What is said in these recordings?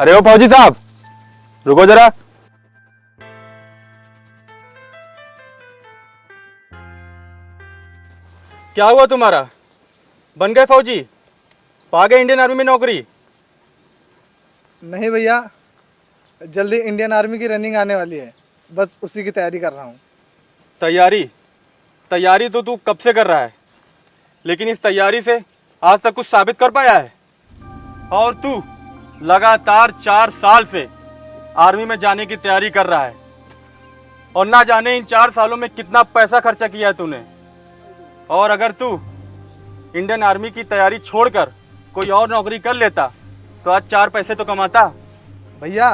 अरे ओ फौजी साहब, रुको जरा। क्या हुआ तुम्हारा? बन गए फौजी? पा गए इंडियन आर्मी में नौकरी? नहीं भैया, जल्दी इंडियन आर्मी की रनिंग आने वाली है, बस उसी की तैयारी कर रहा हूँ। तैयारी तैयारी तो तू कब से कर रहा है, लेकिन इस तैयारी से आज तक कुछ साबित कर पाया है? और तू लगातार 4 साल से आर्मी में जाने की तैयारी कर रहा है, और ना जाने इन 4 सालों में कितना पैसा खर्चा किया है तूने। और अगर तू इंडियन आर्मी की तैयारी छोड़कर कोई और नौकरी कर लेता तो आज 4 पैसे तो कमाता। भैया,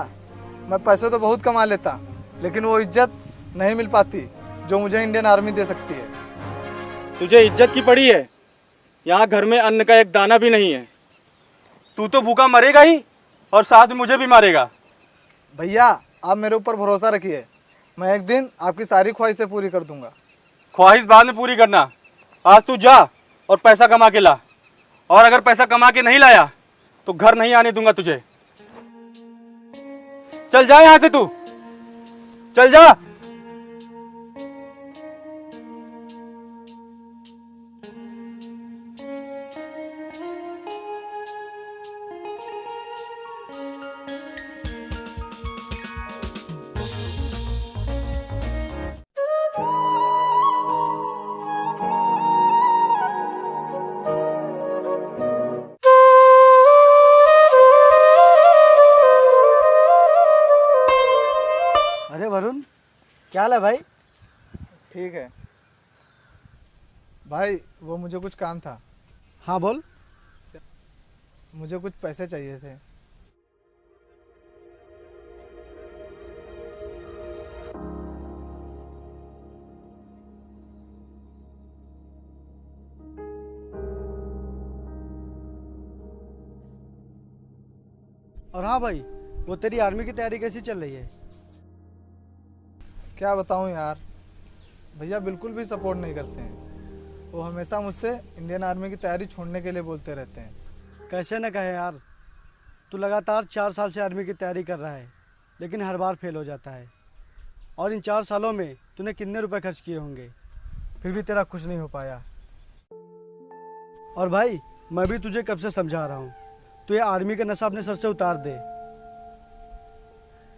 मैं पैसे तो बहुत कमा लेता, लेकिन वो इज्जत नहीं मिल पाती जो मुझे इंडियन आर्मी दे सकती है। तुझे इज्जत की पड़ी है? यहाँ घर में अन्न का एक दाना भी नहीं है। तू तो भूखा मरेगा ही, और साथ में मुझे भी मारेगा। भैया, आप मेरे ऊपर भरोसा रखिए, मैं एक दिन आपकी सारी ख्वाहिशें पूरी कर दूंगा। ख्वाहिश बाद में पूरी करना, आज तू जा और पैसा कमा के ला। और अगर पैसा कमा के नहीं लाया तो घर नहीं आने दूंगा तुझे। चल जा यहाँ से, तू चल जा। अरे वरुण, क्या हाल है भाई? ठीक है भाई, वो मुझे कुछ काम था। हाँ बोल। मुझे कुछ पैसे चाहिए थे। और हाँ भाई, वो तेरी आर्मी की तैयारी कैसी चल रही है? क्या बताऊं यार, भैया बिल्कुल भी सपोर्ट नहीं करते हैं। वो हमेशा मुझसे इंडियन आर्मी की तैयारी छोड़ने के लिए बोलते रहते हैं। कैसे न कहे यार, तू लगातार 4 साल से आर्मी की तैयारी कर रहा है, लेकिन हर बार फेल हो जाता है। और इन 4 सालों में तूने कितने रुपए खर्च किए होंगे, फिर भी तेरा कुछ नहीं हो पाया। और भाई, मैं भी तुझे कब से समझा रहा हूँ, तू ये आर्मी का नशा अपने सर से उतार दे।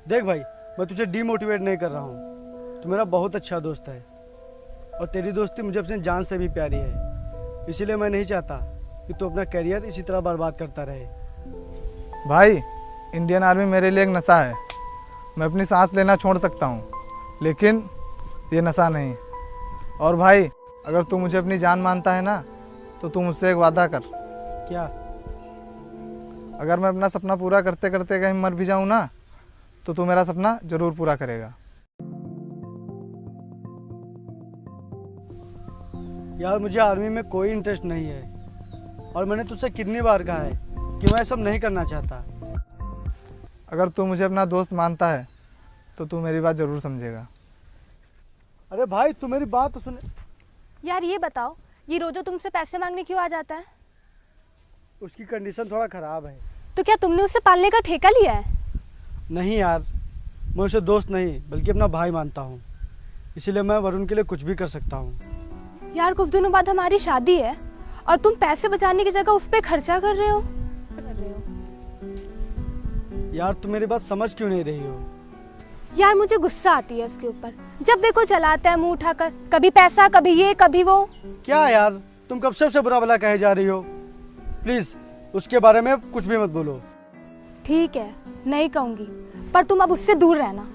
देख भाई, मैं तुझे डीमोटिवेट नहीं कर रहा हूँ, तू मेरा बहुत अच्छा दोस्त है, और तेरी दोस्ती मुझे अपनी जान से भी प्यारी है। इसीलिए मैं नहीं चाहता कि तू अपना करियर इसी तरह बर्बाद करता रहे। भाई, इंडियन आर्मी मेरे लिए एक नशा है। मैं अपनी सांस लेना छोड़ सकता हूँ, लेकिन ये नशा नहीं। और भाई, अगर तू मुझे अपनी जान मानता है ना, तो तू मुझसे एक वादा कर। क्या? अगर मैं अपना सपना पूरा करते करते कहीं मर भी जाऊँ ना, तो तू मेरा सपना ज़रूर पूरा करेगा। यार, मुझे आर्मी में कोई इंटरेस्ट नहीं है, और मैंने तुझसे कितनी बार कहा है कि मैं सब नहीं करना चाहता। अगर तू मुझे अपना दोस्त मानता है तो तू मेरी बात ज़रूर समझेगा। अरे भाई, तू मेरी बात तो सुने। यार ये बताओ, ये रोजो तुमसे पैसे मांगने क्यों आ जाता है? उसकी कंडीशन थोड़ा ख़राब है। तो क्या तुमने उसे पालने का ठेका लिया है? नहीं यार, मैं उसे दोस्त नहीं बल्कि अपना भाई मानता हूँ, इसीलिए मैं वरुण के लिए कुछ भी कर सकता हूँ। यार, कुछ दिनों बाद हमारी शादी है, और तुम पैसे बचाने की जगह उस पर खर्चा कर रहे हो। यार, तुम मेरी बात समझ क्यों नहीं रही हो? यार, मुझे गुस्सा आती है इसके ऊपर। जब देखो चलाता है मुंह उठाकर, कभी पैसा, कभी ये, कभी वो। क्या यार, तुम कब से उसे बुरा भला कहे जा रही हो? प्लीज़ उसके बारे में कुछ भी मत बोलो। ठीक है, नहीं कहूँगी, पर तुम अब उससे दूर रहना।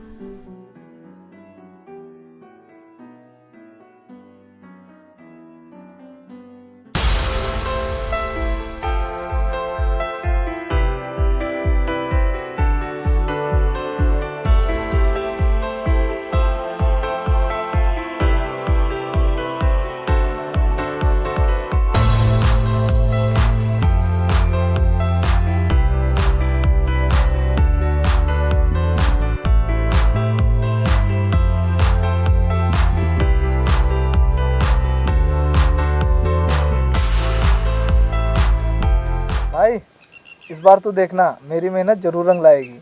बार तू देखना, मेरी मेहनत जरूर रंग लाएगी।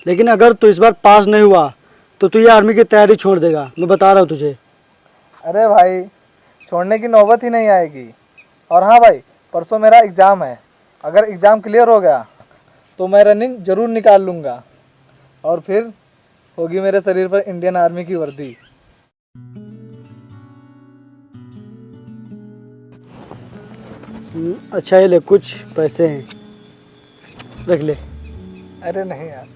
लेकिन अगर तू इस बार पास नहीं हुआ तो तू ये आर्मी की तैयारी छोड़ देगा, मैं बता रहा हूँ तुझे। अरे भाई, छोड़ने की नौबत ही नहीं आएगी। और हाँ भाई, परसों मेरा एग्ज़ाम है। अगर एग्ज़ाम क्लियर हो गया तो मैं रनिंग ज़रूर निकाल लूँगा और फिर होगी मेरे शरीर पर इंडियन आर्मी की वर्दी। अच्छा ये ले, कुछ पैसे हैं, रख ले। अरे नहीं यार।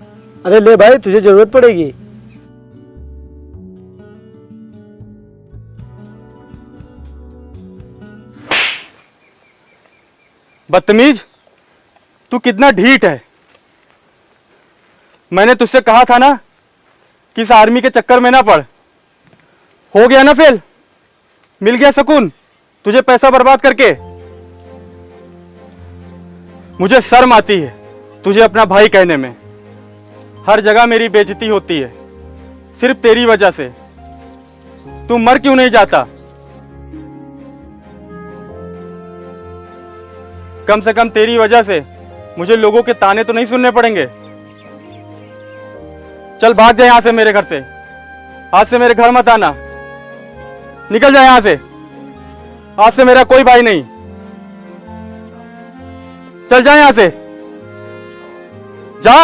अरे ले भाई, तुझे ज़रूरत पड़ेगी। बदतमीज, तू कितना ढीठ है। मैंने तुझसे कहा था ना कि इस आर्मी के चक्कर में ना पड़। हो गया ना फेल, मिल गया सुकून तुझे पैसा बर्बाद करके। मुझे शर्म आती है तुझे अपना भाई कहने में। हर जगह मेरी बेइज्जती होती है सिर्फ तेरी वजह से। तू मर क्यों नहीं जाता? कम से कम तेरी वजह से मुझे लोगों के ताने तो नहीं सुनने पड़ेंगे। चल भाग जा यहां से, मेरे घर से। आज से मेरे घर मत आना, निकल जा यहां से। आज से मेरा कोई भाई नहीं। चल जा यहां से, जा।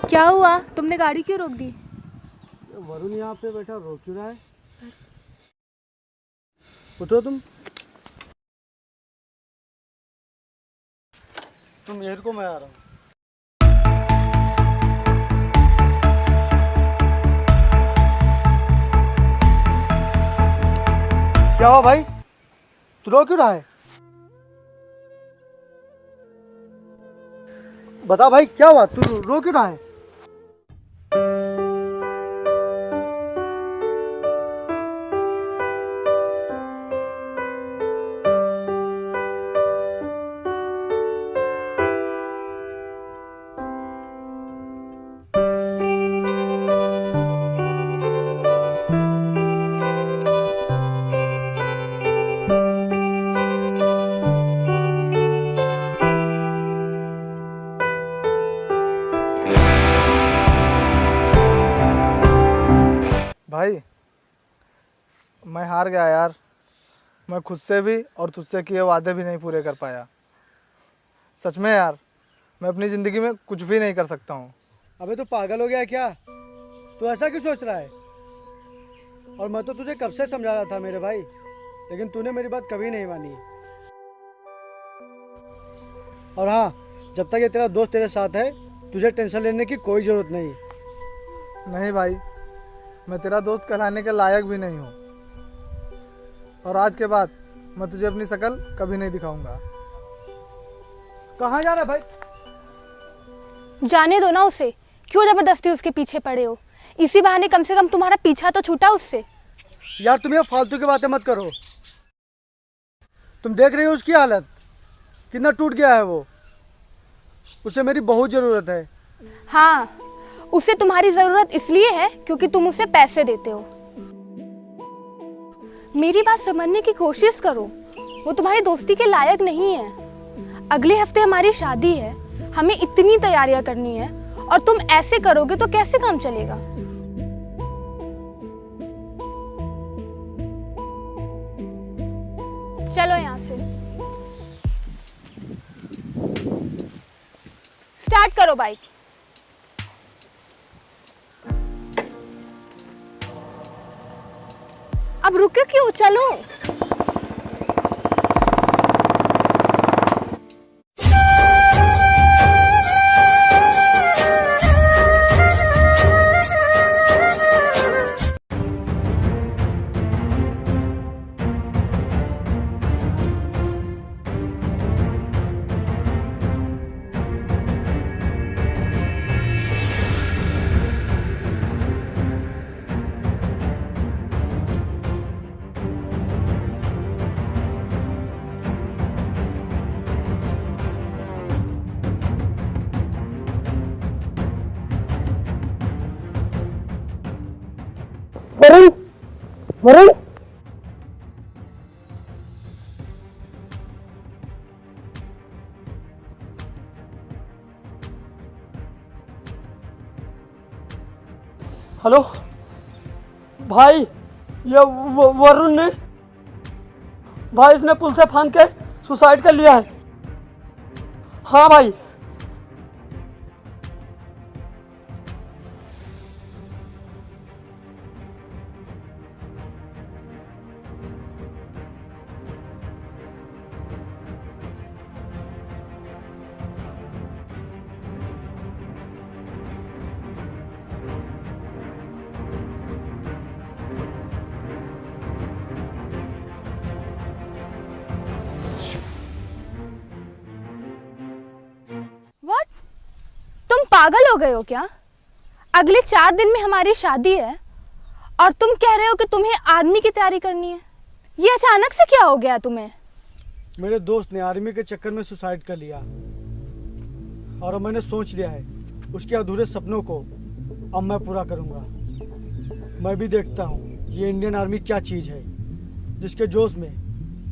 क्या हुआ, तुमने गाड़ी क्यों रोक दी? वरुण यहाँ पे बैठा रो क्यों रहा है? उठो तुम यहीं रुको, मैं आ रहा हूँ। क्या हुआ भाई, तू रो क्यों रहा है? बता भाई, क्या हुआ, तू रो क्यों रहा है? भाई, मैं हार गया यार। मैं खुद से भी और तुझसे किए वादे भी नहीं पूरे कर पाया। सच में यार, मैं अपनी ज़िंदगी में कुछ भी नहीं कर सकता हूँ। अबे तू पागल हो गया क्या? तू ऐसा क्यों सोच रहा है? और मैं तो तुझे कब से समझा रहा था मेरे भाई, लेकिन तूने मेरी बात कभी नहीं मानी। और हाँ, जब तक ये तेरा दोस्त तेरे साथ है, तुझे टेंशन लेने की कोई ज़रूरत नहीं। नहीं भाई, मैं तेरा दोस्त कहलाने के लायक भी नहीं हूँ। और आज के बाद मैं तुझे अपनी शक्ल कभी नहीं दिखाऊंगा। कहाँ जा रहा है भाई? जाने दो ना उसे, क्यों जबरदस्ती उसके पीछे पड़े हो? इसी बहाने कम से कम तुम्हारा पीछा तो छूटा उससे। यार तुम ये फालतू की बातें मत करो। तुम देख रही हो उसकी हालत, कितना टूट गया है वो। उसे मेरी बहुत ज़रूरत है। हाँ, उसे तुम्हारी ज़रूरत इसलिए है क्योंकि तुम उसे पैसे देते हो। मेरी बात समझने की कोशिश करो, वो तुम्हारी दोस्ती के लायक नहीं है। अगले हफ्ते हमारी शादी है, हमें इतनी तैयारियां करनी है और तुम ऐसे करोगे तो कैसे काम चलेगा? चलो यहाँ से, स्टार्ट करो बाइक। अब रुके क्यों, चलो। वरुण, हेलो भाई, ये वरुण ने भाई इसने पुल से फांद के सुसाइड कर लिया है। हाँ भाई। व्हाट? तुम पागल हो गए हो क्या? अगले 4 दिन में हमारी शादी है और तुम कह रहे हो कि तुम्हें आर्मी की तैयारी करनी है। ये अचानक से क्या हो गया तुम्हें? मेरे दोस्त ने आर्मी के चक्कर में सुसाइड कर लिया और अब मैंने सोच लिया है उसके अधूरे सपनों को अब मैं पूरा करूंगा। मैं भी देखता हूँ ये इंडियन आर्मी क्या चीज़ है जिसके जोश में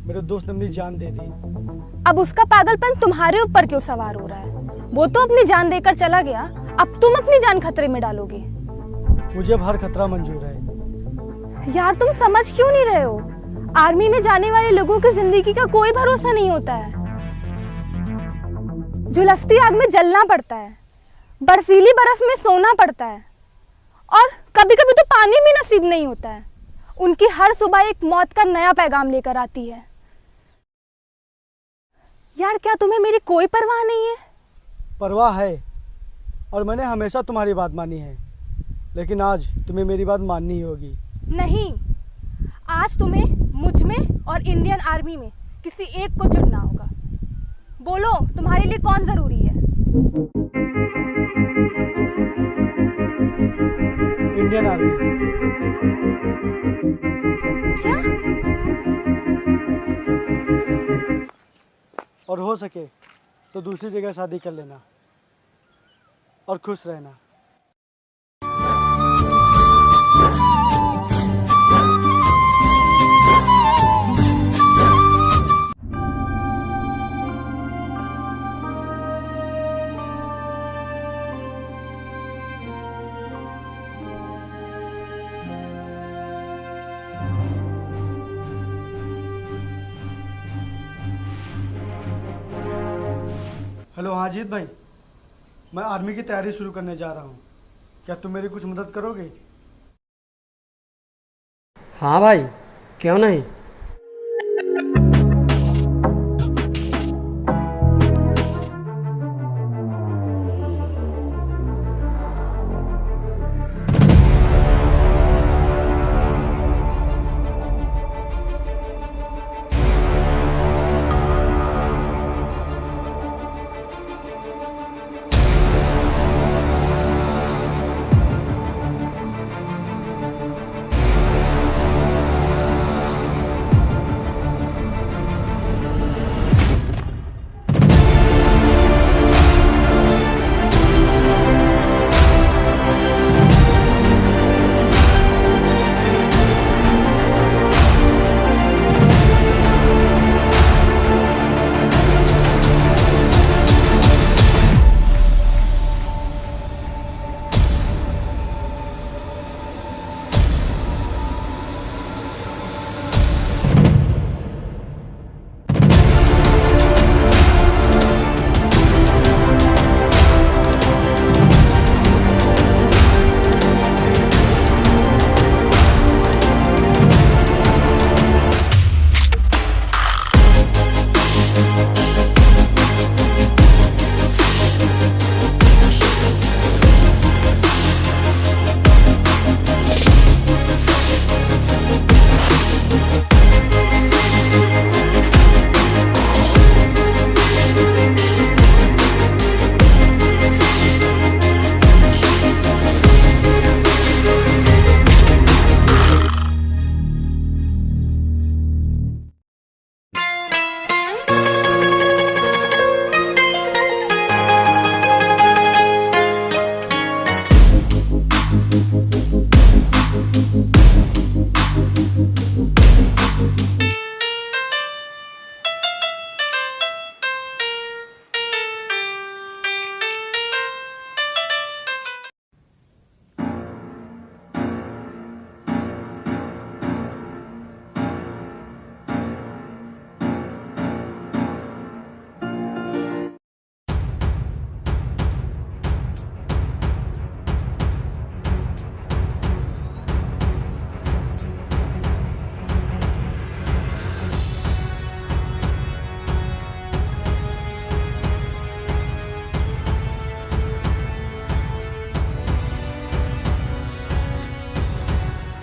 मेरे दोस्त ने अपनी जान दे दी। अब उसका पागलपन तुम्हारे ऊपर क्यों सवार हो रहा है? वो तो अपनी जान देकर चला गया, अब तुम अपनी जान खतरे में डालोगे। मुझे अब हर खतरा मंजूर है। यार तुम समझ क्यों नहीं रहे हो? आर्मी में जाने वाले लोगों की जिंदगी का कोई भरोसा नहीं होता है। झुलसती आग में जलना पड़ता है, बर्फीली बर्फ में सोना पड़ता है और कभी कभी तो पानी भी नसीब नहीं होता है। उनकी हर सुबह एक मौत का नया पैगाम लेकर आती है। यार क्या तुम्हें मेरी कोई परवाह नहीं है? परवाह है और मैंने हमेशा तुम्हारी बात मानी है, लेकिन आज तुम्हें मेरी बात माननी ही होगी। नहीं, आज तुम्हें मुझ में और इंडियन आर्मी में किसी एक को चुनना होगा। बोलो तुम्हारे लिए कौन जरूरी है? Indian army. क्या? और हो सके तो दूसरी जगह शादी कर लेना और खुश रहना। हेलो, हाँ जीत भाई, मैं आर्मी की तैयारी शुरू करने जा रहा हूँ। क्या तुम मेरी कुछ मदद करोगे? हाँ भाई, क्यों नहीं।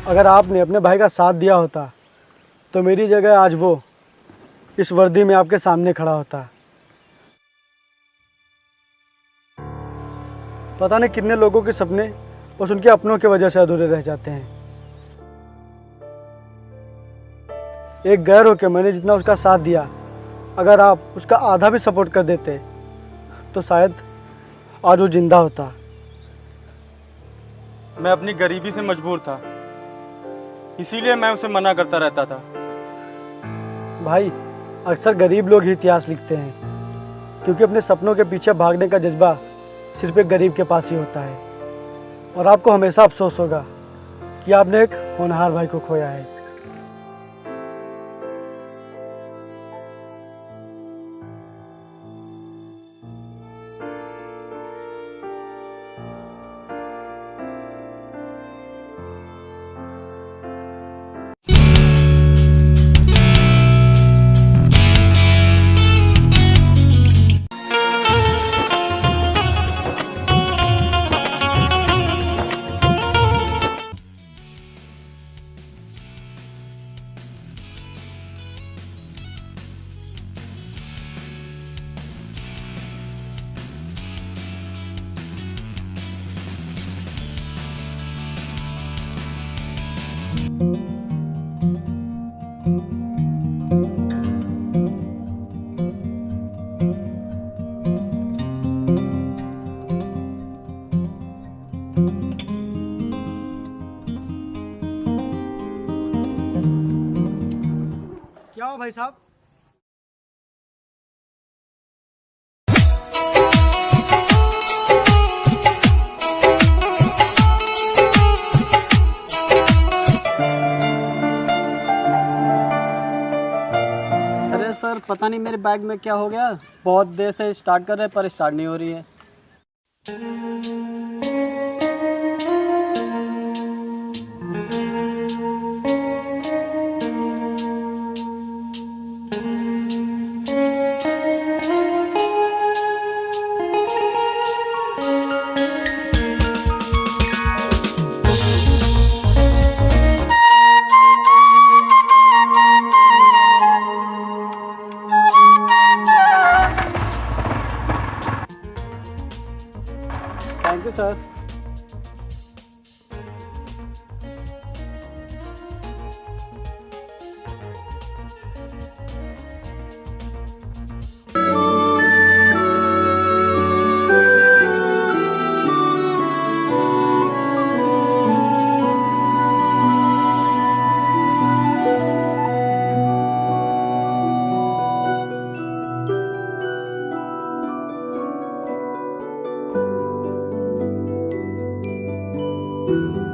अगर आपने अपने भाई का साथ दिया होता तो मेरी जगह आज वो इस वर्दी में आपके सामने खड़ा होता। पता नहीं कितने लोगों के सपने बस उनके अपनों की वजह से अधूरे रह जाते हैं। एक गैर होकर मैंने जितना उसका साथ दिया, अगर आप उसका आधा भी सपोर्ट कर देते तो शायद आज वो जिंदा होता। मैं अपनी गरीबी से मजबूर था, इसीलिए मैं उसे मना करता रहता था। भाई, अक्सर गरीब लोग ही इतिहास लिखते हैं, क्योंकि अपने सपनों के पीछे भागने का जज्बा सिर्फ एक गरीब के पास ही होता है। और आपको हमेशा अफसोस होगा कि आपने एक होनहार भाई को खोया है। क्या हो भाई साहब? अरे सर, पता नहीं मेरे बैग में क्या हो गया। बहुत देर से स्टार्ट कर रहे पर स्टार्ट नहीं हो रही है। Thank you sir. Thank you.